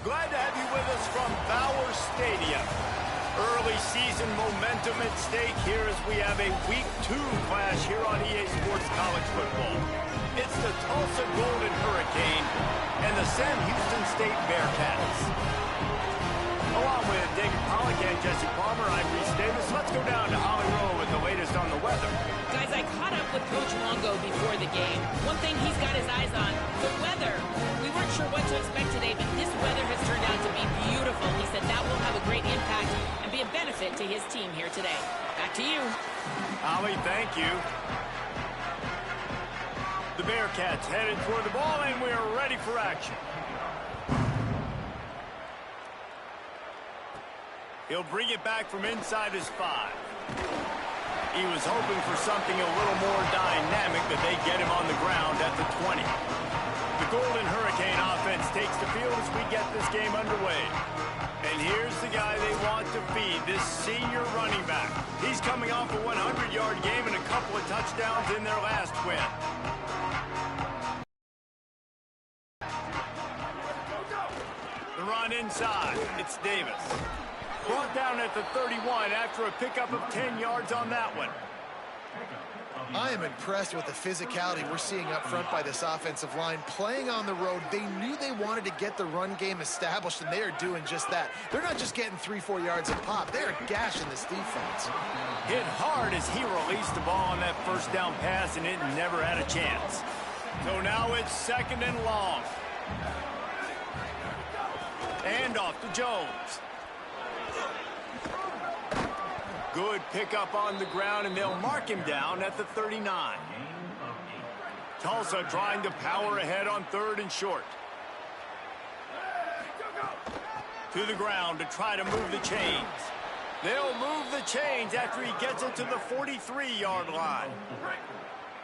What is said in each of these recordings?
Glad to have you with us from Bowers Stadium. Early season momentum at stake here as we have a Week 2 clash here on EA Sports College Football. It's the Tulsa Golden Hurricane and the Sam Houston State Bearcats. Along with David Pollack and Jesse Palmer, I'm Reese Davis. Let's go down to Holly Rowe with the latest on the weather. Guys, I caught up with Coach Longo before the game. One thing he's got his eyes on, the weather. We weren't sure what to expect today, but this weather has turned out to be beautiful. He said that will have a great impact and be a benefit to his team here today. Back to you. Holly, thank you. The Bearcats headed for the ball, and we are ready for action. He'll bring it back from inside his 5. He was hoping for something a little more dynamic, but they get him on the ground at the 20. The Golden Hurricane offense takes the field as we get this game underway. And here's the guy they want to feed, this senior running back. He's coming off a 100-yard game and a couple of touchdowns in their last win. The run inside. It's Davis. Brought down at the 31 after a pickup of 10 yards on that one. I am impressed with the physicality we're seeing up front by this offensive line. Playing on the road, they knew they wanted to get the run game established, and they are doing just that. They're not just getting 3-4 yards a pop. They are gashing this defense. Hit hard as he released the ball on that first down pass, and it never had a chance. So now it's 2nd and long. And off to Jones. Good pickup on the ground, and they'll mark him down at the 39. Tulsa trying to power ahead on 3rd and short. To the ground to try to move the chains. They'll move the chains after he gets it to the 43-yard line.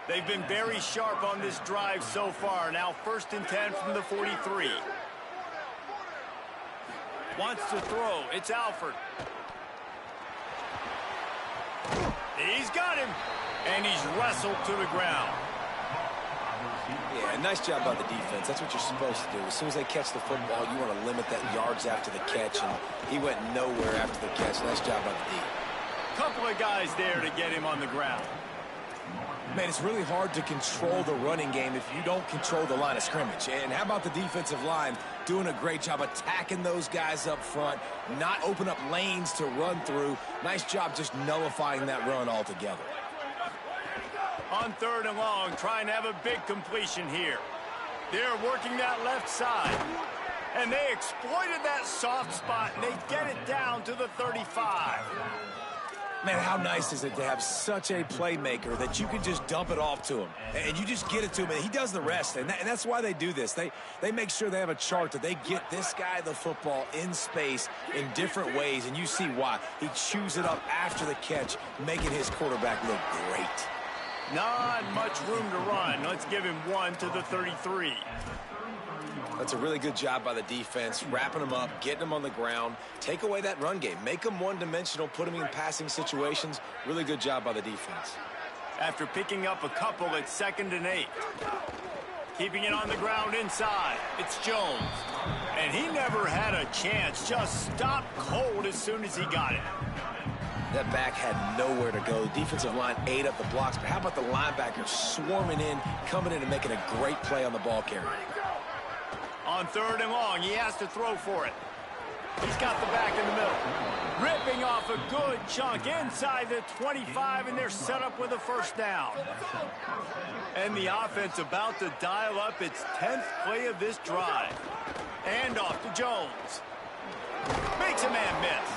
They've been very sharp on this drive so far. Now 1st and 10 from the 43. Wants to throw. It's Alford. He's got him, and he's wrestled to the ground. Yeah, nice job by the defense. That's what you're supposed to do. As soon as they catch the football, you want to limit that yards after the catch, and he went nowhere after the catch. Nice job by the D. Couple of guys there to get him on the ground. Man, it's really hard to control the running game if you don't control the line of scrimmage. And how about the defensive line doing a great job attacking those guys up front, not open up lanes to run through. Nice job just nullifying that run altogether. On 3rd and long, trying to have a big completion here. They're working that left side. And they exploited that soft spot, and they get it down to the 35. Man, how nice is it to have such a playmaker that you can just dump it off to him, and you just get it to him, and he does the rest, and that's why they do this. They make sure they have a chart that they get this guy the football in space in different ways, and you see why. He chews it up after the catch, making his quarterback look great. Not much room to run. Let's give him 1 to the 33. That's a really good job by the defense, wrapping them up, getting them on the ground. Take away that run game. Make them one-dimensional, put them in passing situations. Really good job by the defense. After picking up a couple at 2nd and 8. Keeping it on the ground inside. It's Jones. And he never had a chance. Just stopped cold as soon as he got it. That back had nowhere to go. The defensive line ate up the blocks, but how about the linebacker swarming in, coming in and making a great play on the ball carrier? On 3rd and long, he has to throw for it. He's got the back in the middle. Ripping off a good chunk inside the 25, and they're set up with a 1st down. And the offense about to dial up its 10th play of this drive. And off to Jones. Makes a man miss.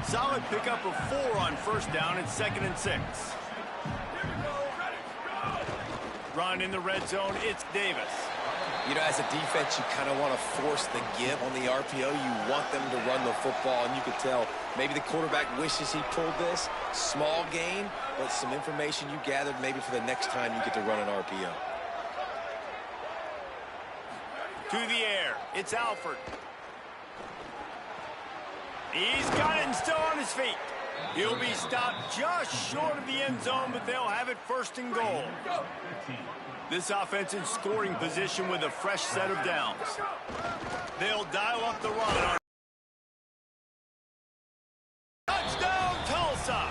Solid pickup of 4 on 1st down and 2nd and 6. Run in the red zone, it's Davis. You know, as a defense, you kind of want to force the give on the RPO. You want them to run the football, and you could tell maybe the quarterback wishes he pulled this. Small gain, but some information you gathered maybe for the next time you get to run an RPO. To the air, it's Alford. He's got it and still on his feet. He'll be stopped just short of the end zone, but they'll have it 1st and goal. This offense in scoring position with a fresh set of downs. They'll dial up the run. Touchdown, Tulsa!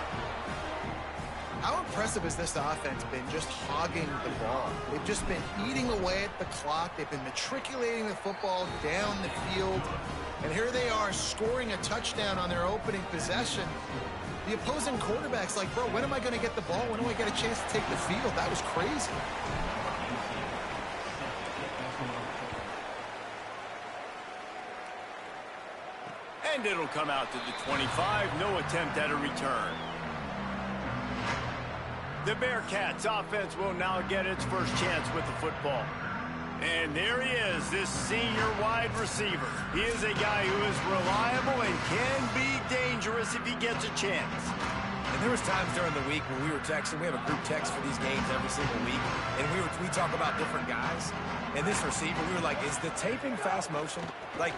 How impressive has this offense been just hogging the ball? They've just been eating away at the clock. They've been matriculating the football down the field. And here they are scoring a touchdown on their opening possession. The opposing quarterback's like, bro, when am I going to get the ball? When do I get a chance to take the field? That was crazy. And it'll come out to the 25. No attempt at a return. The Bearcats offense will now get its first chance with the football. And there he is, this senior wide receiver. He is a guy who is reliable and can be dangerous if he gets a chance. And there was times during the week when we were texting. We have a group text for these games every single week. And we talk about different guys. And this receiver, we were like, is the taping fast motion? Like,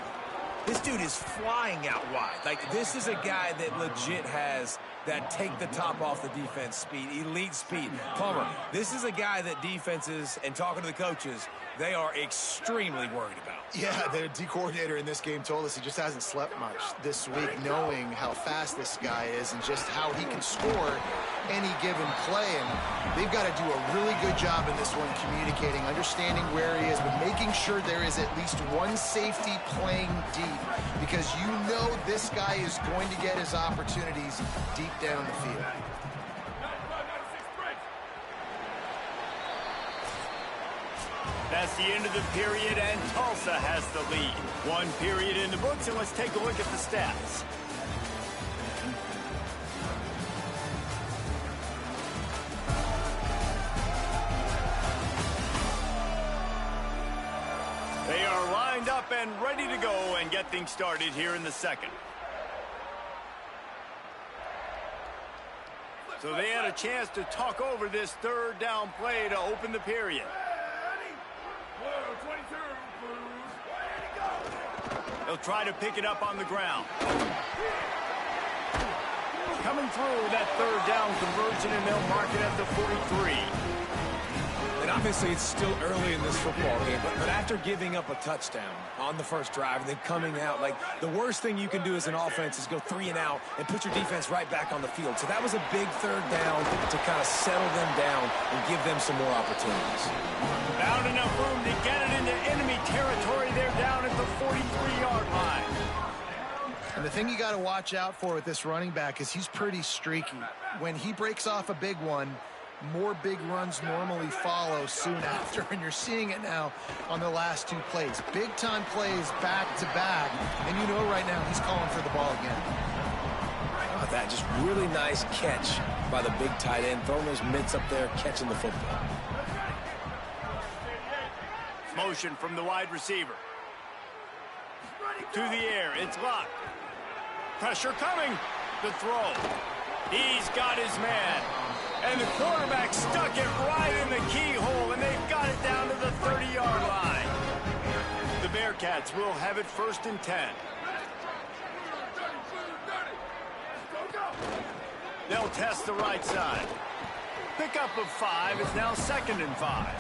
this dude is flying out wide. Like, this is a guy that legit has that take the top off the defense speed, elite speed. Palmer, this is a guy that defenses, and talking to the coaches, they are extremely worried about. Yeah, the D coordinator in this game told us he just hasn't slept much this week, knowing how fast this guy is and just how he can score any given play. And they've got to do a really good job in this one communicating, understanding where he is, but making sure there is at least one safety playing deep, because you know this guy is going to get his opportunities deep down the field. That's the end of the period, and Tulsa has the lead. One period in the books, and let's take a look at the stats. They are lined up and ready to go and get things started here in the second. So they had a chance to talk over this third down play to open the period. They'll try to pick it up on the ground. Coming through that third down conversion, and they'll mark it at the 43. And obviously it's still early in this football game, but after giving up a touchdown on the first drive and then coming out, like, the worst thing you can do as an offense is go 3 and out and put your defense right back on the field. So that was a big third down to kind of settle them down and give them some more opportunities. Found enough room to get it into enemy territory. They're down at the 43-yard line. And the thing you got to watch out for with this running back is he's pretty streaky. When he breaks off a big one, more big runs normally follow soon after, and you're seeing it now on the last 2 plays. Big-time plays back-to-back, and you know right now he's calling for the ball again. Oh, that just really nice catch by the big tight end, throwing those mitts up there, catching the football. Motion from the wide receiver. To the air, it's locked. Pressure coming. The throw. He's got his man. And the quarterback stuck it right in the keyhole, and they've got it down to the 30-yard line. The Bearcats will have it 1st and 10. They'll test the right side. Pickup of 5 is now 2nd and 5.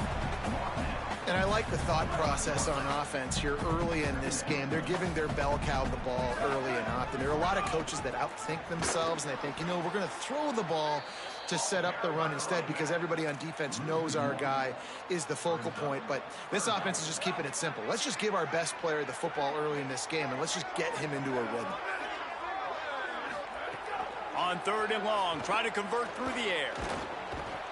And I like the thought process on offense here early in this game. They're giving their bell cow the ball early and often. There are a lot of coaches that outthink themselves, and they think, you know, we're going to throw the ball to set up the run instead, because everybody on defense knows our guy is the focal point. But this offense is just keeping it simple. Let's just give our best player the football early in this game, and let's just get him into a rhythm. On 3rd and long, try to convert through the air.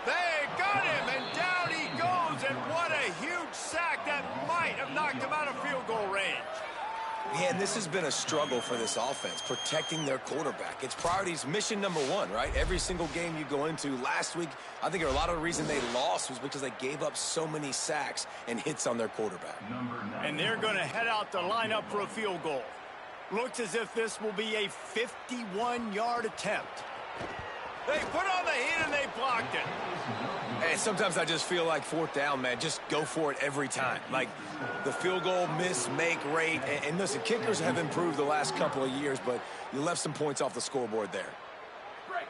They got him, and down he goes, and what a huge sack that might have knocked him out of field goal range. Yeah, and this has been a struggle for this offense, protecting their quarterback. It's priorities, mission number 1, right? Every single game you go into. Last week, I think a lot of the reason they lost was because they gave up so many sacks and hits on their quarterback. And they're going to head out to line up for a field goal. Looks as if this will be a 51-yard attempt. They put on the heat and they blocked it. And sometimes I just feel like 4th down, man, just go for it every time. Like the field goal miss-make rate. And listen, kickers have improved the last couple of years, but you left some points off the scoreboard there.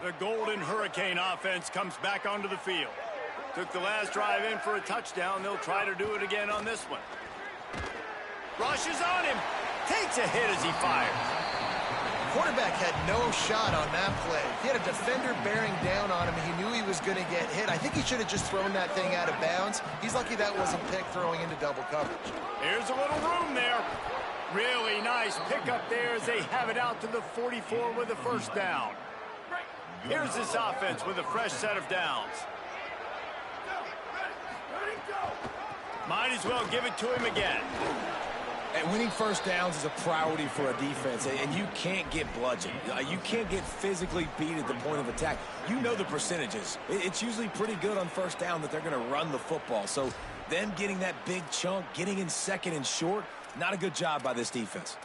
The Golden Hurricane offense comes back onto the field. Took the last drive in for a touchdown. They'll try to do it again on this one. Rushes on him. Takes a hit as he fires. Quarterback had no shot on that play. He had a defender bearing down on him. He knew he was going to get hit. I think he should have just thrown that thing out of bounds. He's lucky that wasn't picked throwing into double coverage. Here's a little room there. Really nice pickup there as they have it out to the 44 with a first down. Here's this offense with a fresh set of downs. Might as well give it to him again. And winning first downs is a priority for a defense, and you can't get bludgeoned. You can't get physically beat at the point of attack. You know the percentages. It's usually pretty good on first down that they're going to run the football. So them getting that big chunk, getting in second and short, not a good job by this defense.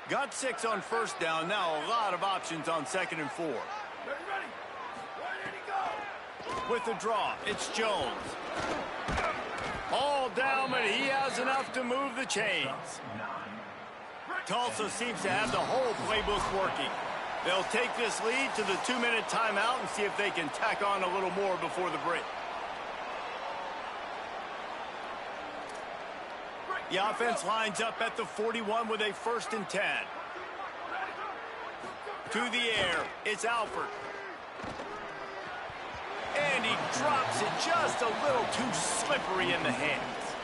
Got 6 on first down. Now a lot of options on 2nd and 4. With the draw, it's Jones. All down, but he has enough to move the chains. Tulsa seems to have the whole playbook working. They'll take this lead to the 2-minute timeout and see if they can tack on a little more before the break. The offense lines up at the 41 with a 1st and 10. To the air, it's Alford. And he drops it just a little too slippery in the hands.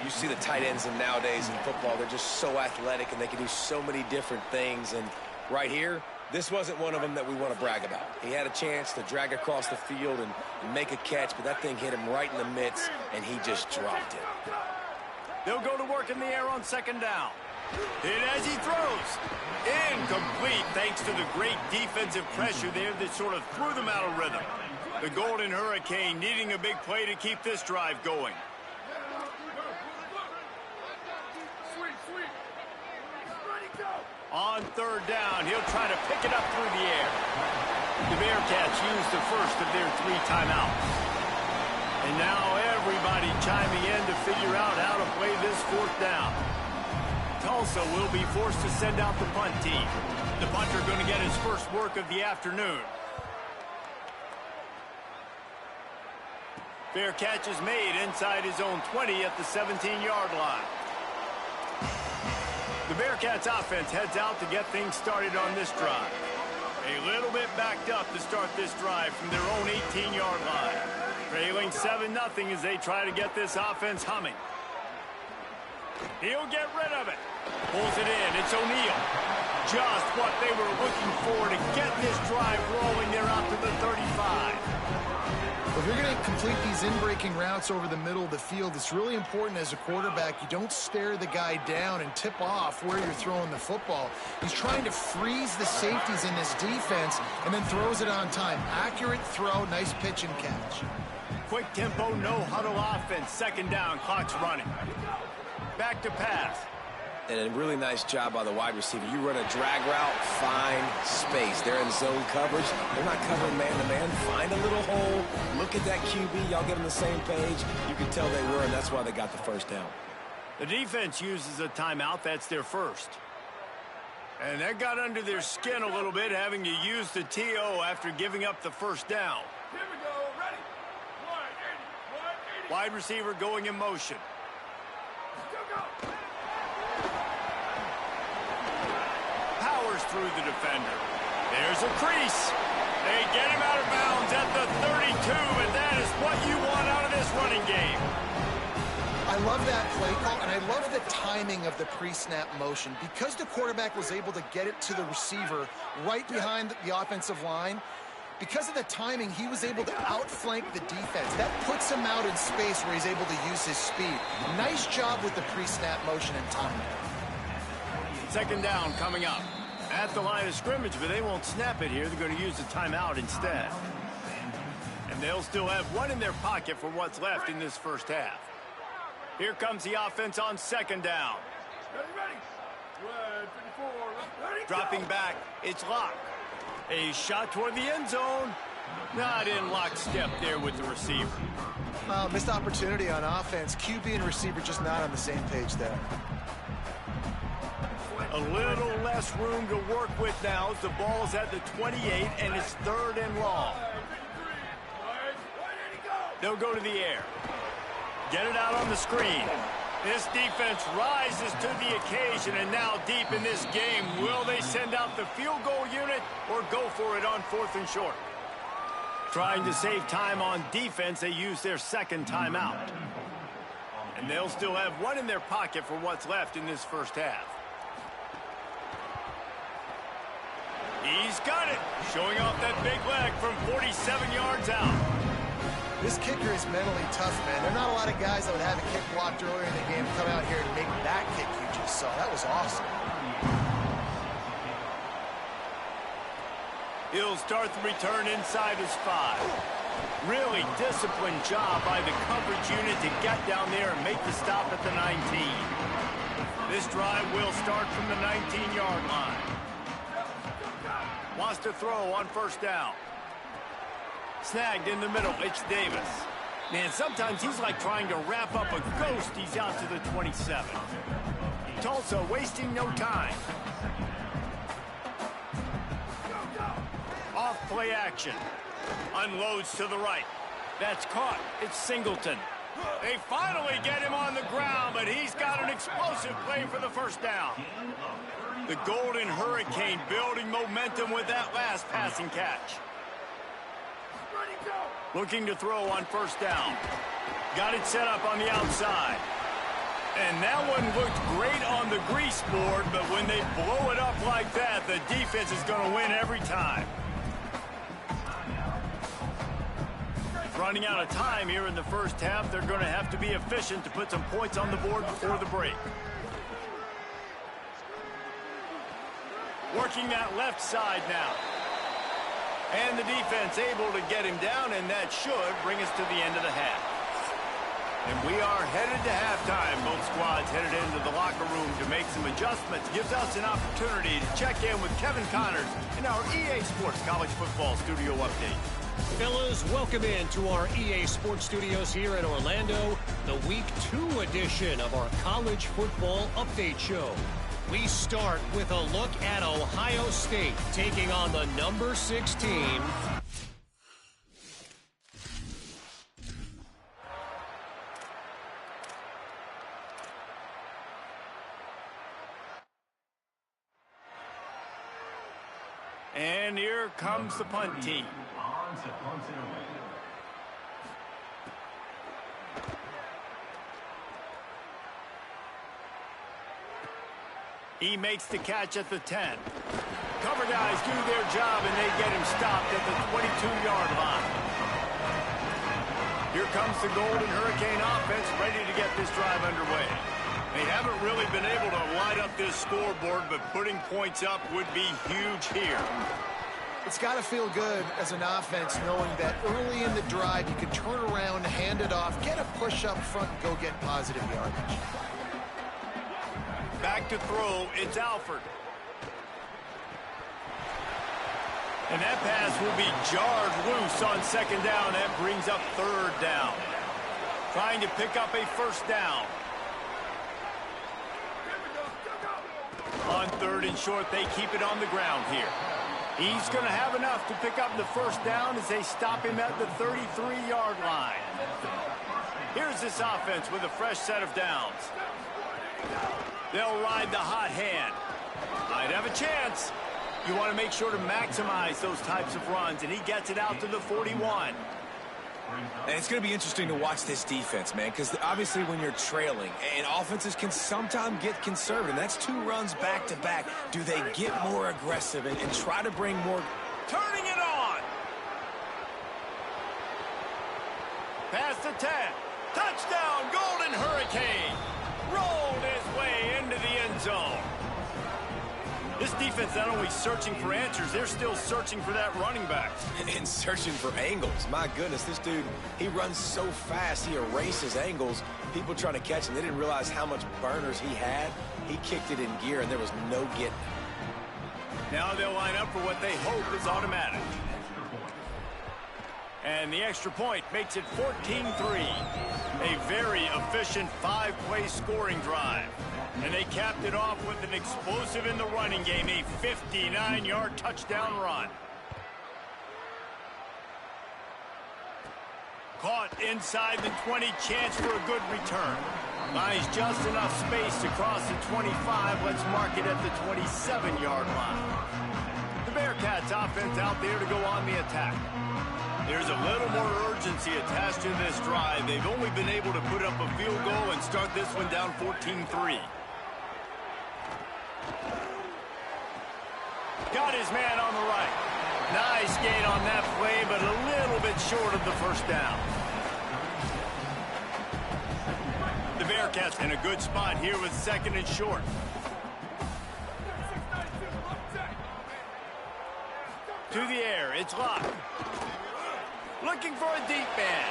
You see the tight ends nowadays in football, they're just so athletic and they can do so many different things. And right here, this wasn't one of them that we want to brag about. He had a chance to drag across the field and make a catch, but that thing hit him right in the midst, and he just dropped it. They'll go to work in the air on 2nd down. Hit as he throws. Incomplete thanks to the great defensive pressure there that sort of threw them out of rhythm. The Golden Hurricane needing a big play to keep this drive going. On 3rd down, he'll try to pick it up through the air. The Bearcats use the first of their 3 timeouts. And now everybody chiming in to figure out how to play this 4th down. Tulsa will be forced to send out the punt team. The punter going to get his first work of the afternoon. Fair catch is made inside his own 20 at the 17-yard line. The Bearcats offense heads out to get things started on this drive. A little bit backed up to start this drive from their own 18-yard line. Trailing 7-0 as they try to get this offense humming. He'll get rid of it. Pulls it in. It's O'Neal. Just what they were looking for to get this drive rolling. They're out to the 35. If you're going to complete these in-breaking routes over the middle of the field, it's really important as a quarterback you don't stare the guy down and tip off where you're throwing the football. He's trying to freeze the safeties in this defense and then throws it on time. Accurate throw, nice pitch and catch. Quick tempo, no huddle offense. 2nd down, clock's running. Back to pass. And a really nice job by the wide receiver. You run a drag route, find space. They're in zone coverage. They're not covering man-to-man. Find a little hole. Look at that QB. Y'all get on the same page. You can tell they were, and that's why they got the first down. The defense uses a timeout. That's their first. And that got under their skin a little bit, having to use the TO after giving up the first down. Here we go. Ready? 180. Wide receiver going in motion. Go. Powers through the defender. There's a crease. They get him out of bounds at the 32, and that is what you want out of this running game. I love that play call, and I love the timing of the pre-snap motion. Because the quarterback was able to get it to the receiver right behind the offensive line, because of the timing, he was able to outflank the defense. That puts him out in space where he's able to use his speed. Nice job with the pre-snap motion and timing. 2nd down coming up. At the line of scrimmage, but they won't snap it here. They're going to use the timeout instead. And they'll still have one in their pocket for what's left in this first half. Here comes the offense on 2nd down. Ready. 154. Ready. Dropping back, it's Locke. A shot toward the end zone. Not in lockstep there with the receiver. Missed opportunity on offense. QB and receiver just not on the same page there. A little less room to work with now as the ball's at the 28 and it's 3rd and long. They'll go to the air. Get it out on the screen. This defense rises to the occasion, and now deep in this game, will they send out the field goal unit or go for it on 4th and short? Trying to save time on defense, they use their 2nd timeout. And they'll still have one in their pocket for what's left in this first half. He's got it, showing off that big leg from 47 yards out. This kicker is mentally tough, man. There are not a lot of guys that would have a kick blocked earlier in the game come out here and make that kick you just saw. That was awesome. He'll start the return inside his 5. Really disciplined job by the coverage unit to get down there and make the stop at the 19. This drive will start from the 19-yard line. Wants to throw on 1st down. Snagged in the middle, it's Davis. Man, sometimes he's like trying to wrap up a ghost. He's out to the 27. Tulsa wasting no time. Off play action. Unloads to the right. That's caught. It's Singleton. They finally get him on the ground, but he's got an explosive play for the 1st down. The Golden Hurricane building momentum with that last passing catch. Looking to throw on 1st down. Got it set up on the outside. And that one looked great on the grease board, but when they blow it up like that, the defense is going to win every time. Running out of time here in the first half, they're going to have to be efficient to put some points on the board before the break. Working that left side now. And the defense able to get him down, and that should bring us to the end of the half. And we are headed to halftime. Both squads headed into the locker room to make some adjustments. Gives us an opportunity to check in with Kevin Connors in our EA Sports College Football Studio Update. Fellas, welcome in to our EA Sports Studios here in Orlando, the Week 2 edition of our College Football Update Show. We start with a look at Ohio State taking on the number 6 team. And here comes the punt team. He makes the catch at the 10. Cover guys do their job, and they get him stopped at the 22-yard line. Here comes the Golden Hurricane offense, ready to get this drive underway. They haven't really been able to light up this scoreboard, but putting points up would be huge here. It's got to feel good as an offense knowing that early in the drive you can turn around, hand it off, get a push up front, and go get positive yardage. Back to throw, it's Alford. And that pass will be jarred loose on 2nd down. That brings up 3rd down. Trying to pick up a 1st down. On 3rd and short, they keep it on the ground here. He's going to have enough to pick up the 1st down as they stop him at the 33-yard line. Here's this offense with a fresh set of downs. They'll ride the hot hand. Might have a chance. You want to make sure to maximize those types of runs, and he gets it out to the 41. And it's going to be interesting to watch this defense, man, because obviously when you're trailing, and offenses can sometimes get conservative. That's 2 runs back-to-back. Do they get more aggressive and try to bring more? Turning it on. Past the 10. Touchdown, Golden Hurricane. Rolled his way into the end zone. This defense not only searching for answers, they're still searching for that running back. And searching for angles. My goodness, this dude, he runs so fast, he erases angles. People trying to catch him, they didn't realize how much burners he had. He kicked it in gear, and there was no getting. Now they'll line up for what they hope is automatic. And the extra point makes it 14-3. A very efficient 5-play scoring drive. And they capped it off with an explosive in the running game, a 59-yard touchdown run. Caught inside the 20, chance for a good return. Buys just enough space to cross the 25. Let's mark it at the 27-yard line. The Bearcats offense out there to go on the attack. There's a little more urgency attached to this drive. They've only been able to put up a field goal and start this one down 14-3. Got his man on the right. Nice gain on that play, but a little bit short of the first down. The Bearcats in a good spot here with 2nd and short. To the air, it's locked. Looking for a deep man.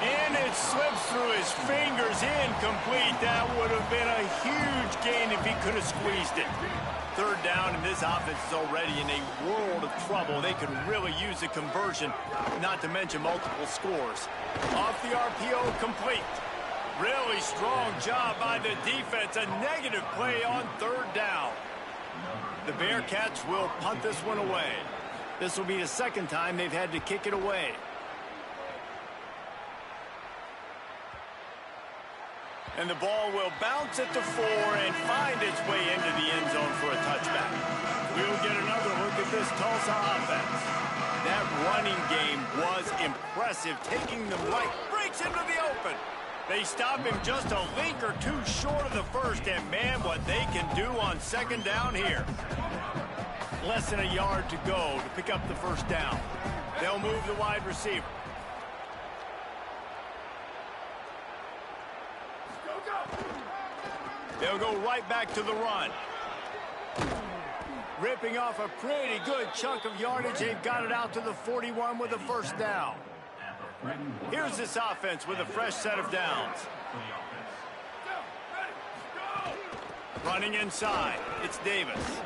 And it slips through his fingers, incomplete. That would have been a huge gain if he could have squeezed it. 3rd down, and this offense is already in a world of trouble. They could really use a conversion, not to mention multiple scores. Off the RPO, complete. Really strong job by the defense. A negative play on 3rd down. The Bearcats will punt this one away. This will be the 2nd time they've had to kick it away. And the ball will bounce at the 4 and find its way into the end zone for a touchback. We'll get another look at this Tulsa offense. That running game was impressive, taking them right, breaks into the open. They stop him just a link or two short of the first, and man, what they can do on 2nd down here. Less than a yard to go to pick up the first down. They'll move the wide receiver. They'll go right back to the run. Ripping off a pretty good chunk of yardage. They've got it out to the 41 with a first down. Here's this offense with a fresh set of downs. Running inside, it's Davis.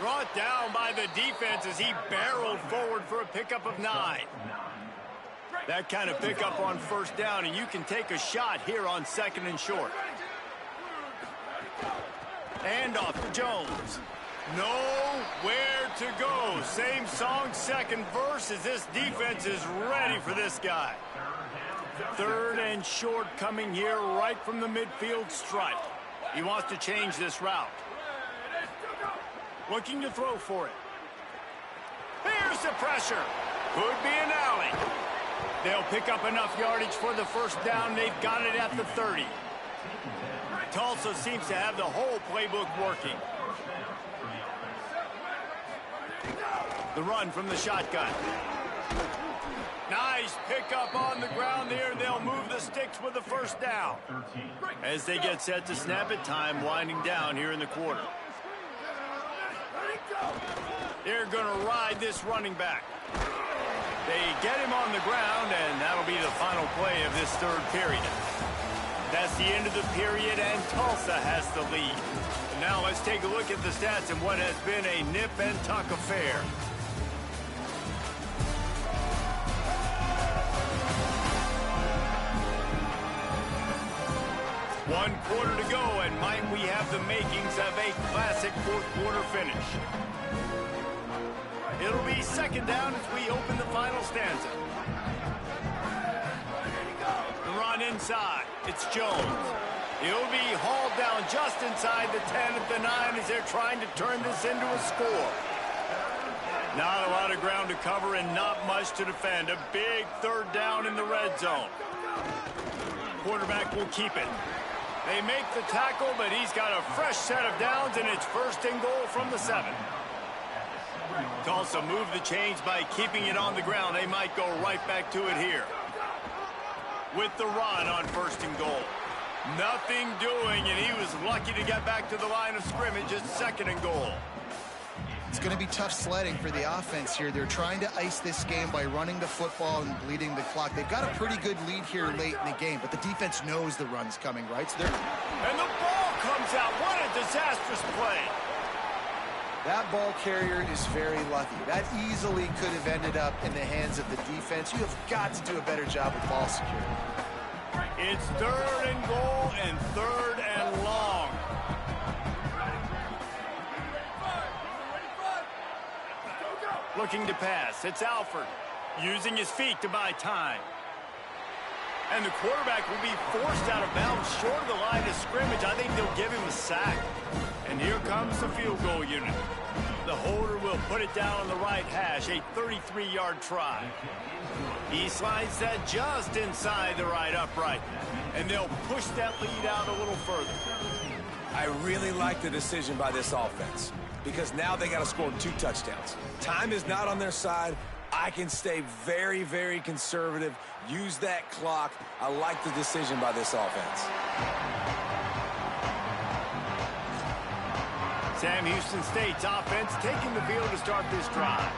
Brought down by the defense as he barreled forward for a pickup of 9. That kind of pickup on first down, and you can take a shot here on 2nd and short. Handoff to Jones. Nowhere to go. Same song, 2nd verse, as this defense is ready for this guy. 3rd and short coming here right from the midfield stripe. He wants to change this route. Looking to throw for it. Here's the pressure. Could be an alley. They'll pick up enough yardage for the first down. They've got it at the 30. Tulsa seems to have the whole playbook working. The run from the shotgun. Nice pickup on the ground there. They'll move the sticks with the first down. As they get set to snap it, time winding down here in the quarter. They're going to ride this running back. They get him on the ground, and that'll be the final play of this 3rd period. That's the end of the period, and Tulsa has the lead. Now let's take a look at the stats and what has been a nip and tuck affair. One quarter to go, and might we have the makings of a classic 4th quarter finish. It'll be 2nd down as we open the final stanza. The run inside. It's Jones. He'll be hauled down just inside the 10 at the 9 as they're trying to turn this into a score. Not a lot of ground to cover and not much to defend. A big 3rd down in the red zone. Quarterback will keep it. They make the tackle, but he's got a fresh set of downs, and it's 1st and goal from the 7. Tulsa moved the chains by keeping it on the ground. They might go right back to it here. With the run on 1st and goal. Nothing doing, and he was lucky to get back to the line of scrimmage at 2nd and goal. It's going to be tough sledding for the offense here. They're trying to ice this game by running the football and bleeding the clock. They've got a pretty good lead here late in the game, but the defense knows the run's coming, right? So and the ball comes out. What a disastrous play. That ball carrier is very lucky. That easily could have ended up in the hands of the defense. You have got to do a better job with ball security. It's 3rd and goal and 3rd and long. Looking to pass. It's Alford using his feet to buy time. And the quarterback will be forced out of bounds short of the line of scrimmage. I think they'll give him a sack. And here comes the field goal unit. The holder will put it down on the right hash, a 33-yard try. He slides that just inside the right upright. And they'll push that lead out a little further. I really like the decision by this offense because now they got to score 2 touchdowns. Time is not on their side. I can stay very, very conservative, use that clock. I like the decision by this offense. Sam Houston State's offense taking the field to start this drive.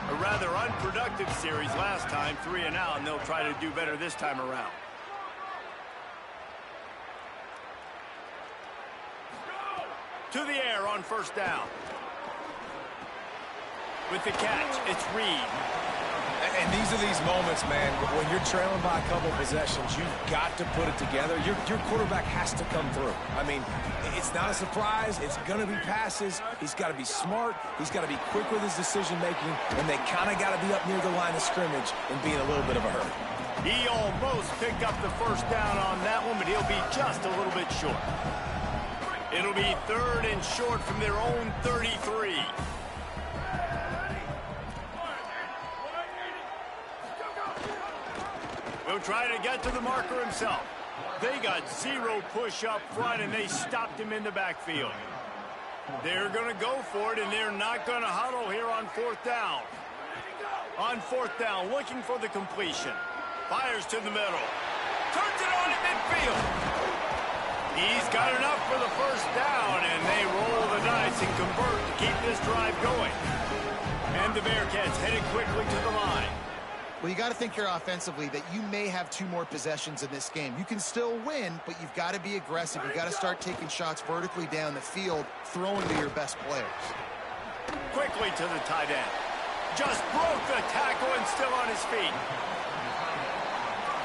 A rather unproductive series last time, 3 and out, and they'll try to do better this time around. To the air on 1st down. With the catch, it's Reed. And these are these moments, man, when you're trailing by a couple possessions, you've got to put it together. Your quarterback has to come through. I mean, it's not a surprise. It's going to be passes. He's got to be smart. He's got to be quick with his decision-making, and they kind of got to be up near the line of scrimmage and be in a little bit of a hurry. He almost picked up the 1st down on that one, but he'll be just a little bit short. It'll be 3rd and short from their own 33. He'll try to get to the marker himself. They got 0 push up front, and they stopped him in the backfield. They're going to go for it, and they're not going to huddle here on 4th down. On 4th down, looking for the completion. Fires to the middle. Turns it on at midfield. He's got enough for the 1st down, and they roll the dice and convert to keep this drive going. And the Bearcats headed quickly to the line. Well, you got to think here offensively that you may have 2 more possessions in this game. You can still win, but you've got to be aggressive. You've got to start taking shots vertically down the field, throwing to your best players. Quickly to the tight end. Just broke the tackle and still on his feet.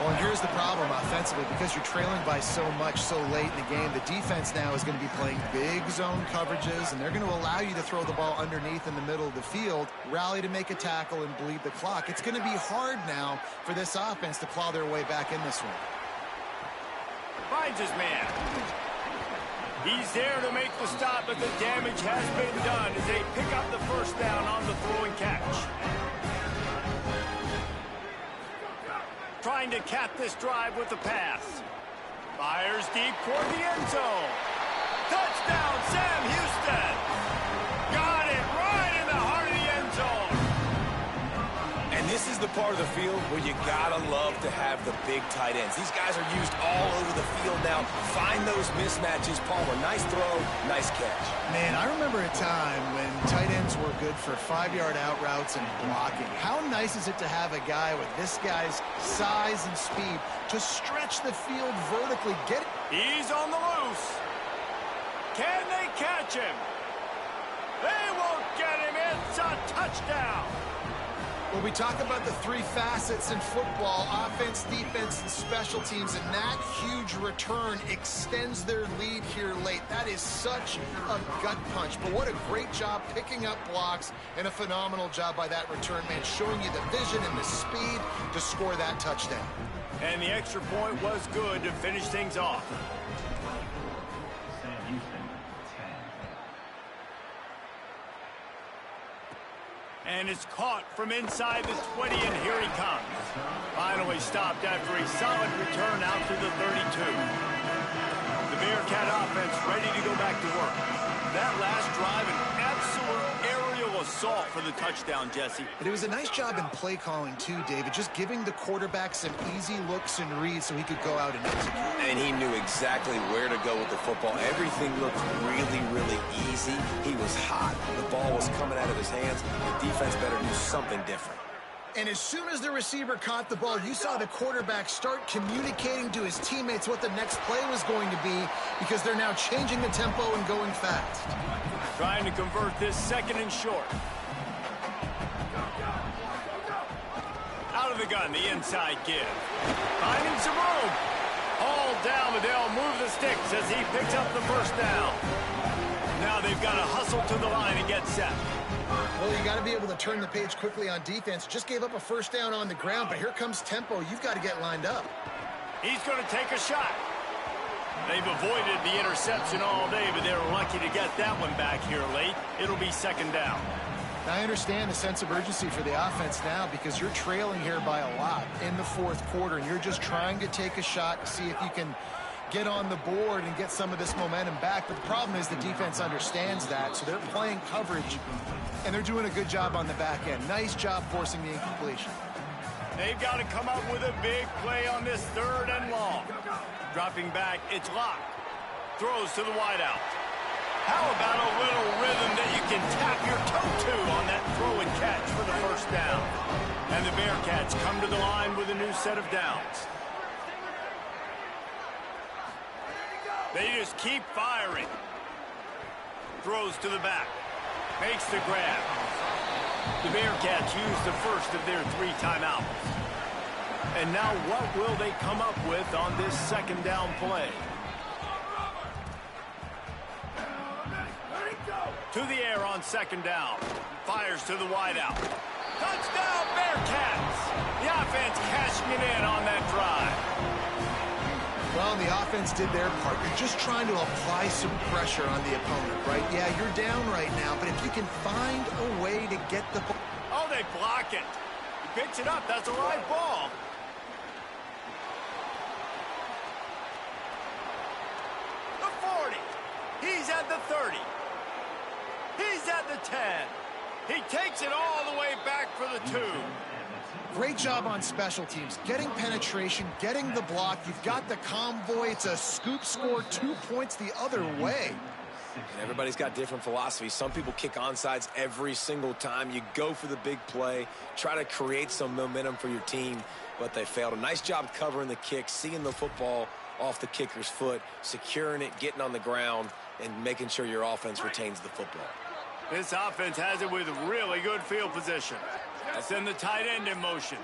Well, and here's the problem offensively. Because you're trailing by so much so late in the game, the defense now is going to be playing big zone coverages, and they're going to allow you to throw the ball underneath in the middle of the field, rally to make a tackle, and bleed the clock. It's going to be hard now for this offense to claw their way back in this one. Finds his man. He's there to make the stop, but the damage has been done as they pick up the 1st down on the throw and catch. Trying to cap this drive with the pass. Fires deep toward the end zone. Touchdown, Sam Houston. Got it right in the heart of the end zone. And this is the part of the field where you gotta love to have the big tight ends. These guys are used all over the field now. Find those mismatches. Palmer, nice throw, nice catch. Man, I remember a time when tight ends were good for 5-yard out routes and blocking. How nice is it to have a guy with this guy's size and speed to stretch the field vertically? Get it. He's on the loose. Can they catch him? They won't get him. It's a touchdown. Well, we talk about the 3 facets in football, offense, defense, and special teams, and that huge return extends their lead here late. That is such a gut punch, but what a great job picking up blocks and a phenomenal job by that return man, showing you the vision and the speed to score that touchdown. And the extra point was good to finish things off. And it's caught from inside the 20, and here he comes. Finally stopped after a solid return out to the 32. The Bearcat offense ready to go back to work. That last drive, an absolute aerial assault for the touchdown, Jesse. But it was a nice job in play calling too, David, just giving the quarterback some easy looks and reads so he could go out and execute. And he knew exactly where to go with the football. Everything looked really, really easy. He was hot. The ball was coming out of his hands. The defense better do something different. And as soon as the receiver caught the ball, you saw the quarterback start communicating to his teammates what the next play was going to be because they're now changing the tempo and going fast. Trying to convert this second and short. Out of the gun, the inside give. Finding some room. All down, but they'll move the sticks as he picks up the first down. Now they've got to hustle to the line and get set. Well, you got to be able to turn the page quickly on defense. Just gave up a first down on the ground, but here comes tempo. You've got to get lined up. He's going to take a shot. They've avoided the interception all day, but they're lucky to get that one back here late. It'll be second down. I understand the sense of urgency for the offense now because you're trailing here by a lot in the fourth quarter, and you're just trying to take a shot to see if you can get on the board and get some of this momentum back. But the problem is the defense understands that, so they're playing coverage, and they're doing a good job on the back end. Nice job forcing the incompletion. They've got to come up with a big play on this third and long. Dropping back, it's locked. Throws to the wideout. How about a little rhythm that you can tap your toe to on that throw and catch for the first down? And the Bearcats come to the line with a new set of downs. They just keep firing. Throws to the back. Makes the grab. The Bearcats use the first of their 3 timeouts. And now what will they come up with on this second down play? To the air on second down. Fires to the wideout. Touchdown, Bearcats! The offense cashing it in on that drive. Well, the offense did their part. You're just trying to apply some pressure on the opponent, right? Yeah, you're down right now, but if you can find a way to get the ball. Oh, they block it. He picks it up. That's a live ball. The 40. He's at the 30. He's at the 10. He takes it all the way back for the 2. Great job on special teams. Getting penetration, getting the block. You've got the convoy. It's a scoop score, 2 points the other way. And everybody's got different philosophies. Some people kick onside every single time. You go for the big play, try to create some momentum for your team, but they failed. A nice job covering the kick, seeing the football off the kicker's foot, securing it, getting on the ground, and making sure your offense retains the football. This offense has it with really good field position. Send the tight end in motion.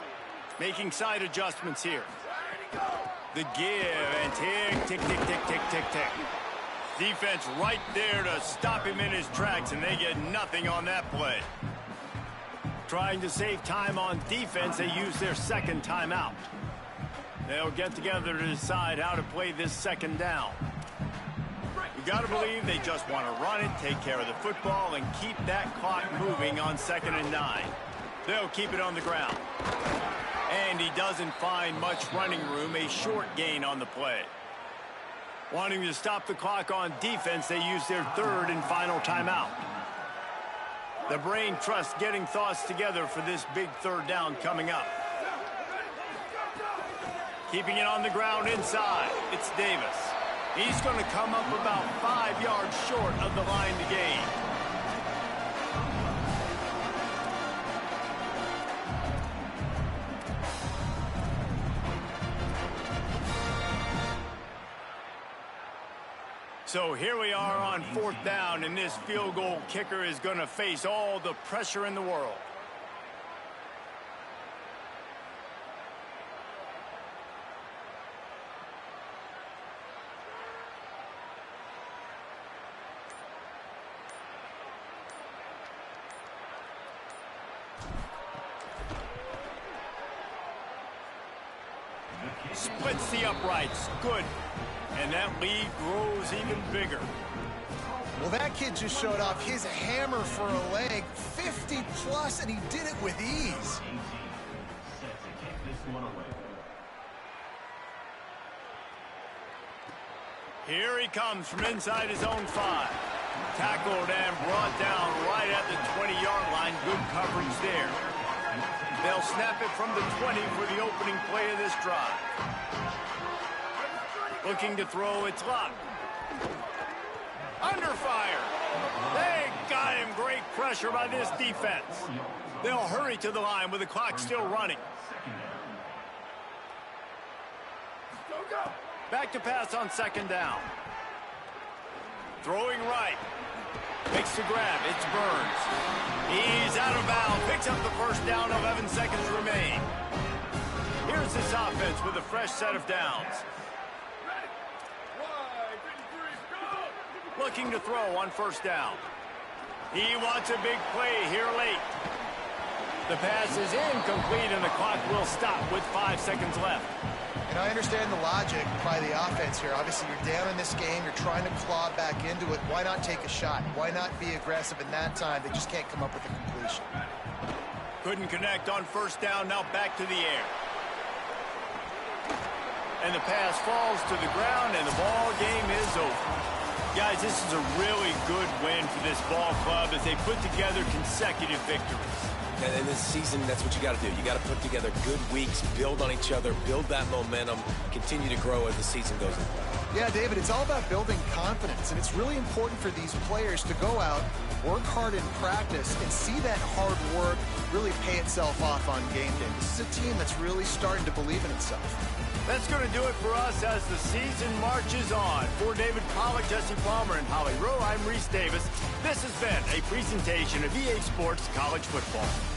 Making side adjustments here. The give and tick, tick, tick, tick, tick, tick, tick. Defense right there to stop him in his tracks, and they get nothing on that play. Trying to save time on defense, they use their second timeout. They'll get together to decide how to play this second down. You got to believe they just want to run it, take care of the football, and keep that clock moving on 2nd and 9. They'll keep it on the ground. And he doesn't find much running room, a short gain on the play. Wanting to stop the clock on defense, they use their 3rd and final timeout. The brain trust getting thoughts together for this big 3rd down coming up. Keeping it on the ground inside, it's Davis. He's going to come up about 5 yards short of the line to gain. So here we are on 4th down, and this field goal kicker is going to face all the pressure in the world. Splits the uprights. Good. And that lead grows even bigger. Well, that kid just showed off his hammer for a leg, 50-plus, and he did it with ease. Here he comes from inside his own 5. Tackled and brought down right at the 20-yard line. Good coverage there. They'll snap it from the 20 for the opening play of this drive. Looking to throw, it's locked. Under fire. They got him. Great pressure by this defense. They'll hurry to the line with the clock still running. Go, go. Back to pass on second down. Throwing right. Makes the grab. It's Burns. He's out of bounds. Picks up the first down. 11 seconds remain. Here's this offense with a fresh set of downs. Ready. Wide. 53, go. Looking to throw on first down. He wants a big play here late. The pass is incomplete, and the clock will stop with 5 seconds left. And I understand the logic by the offense here. Obviously, you're down in this game. You're trying to claw back into it. Why not take a shot? Why not be aggressive in that time? They just can't come up with a completion. Couldn't connect on first down. Now back to the air. And the pass falls to the ground, and the ball game is over. Guys, this is a really good win for this ball club as they put together consecutive victories. And in this season, that's what you got to do. You got to put together good weeks, build on each other, build that momentum, continue to grow as the season goes on. Yeah, David, it's all about building confidence, and it's really important for these players to go out, work hard in practice, and see that hard work really pay itself off on game day. This is a team that's really starting to believe in itself. That's going to do it for us as the season marches on. For David Pollack, Jesse Palmer, and Holly Rowe, I'm Reese Davis. This has been a presentation of EA Sports College Football.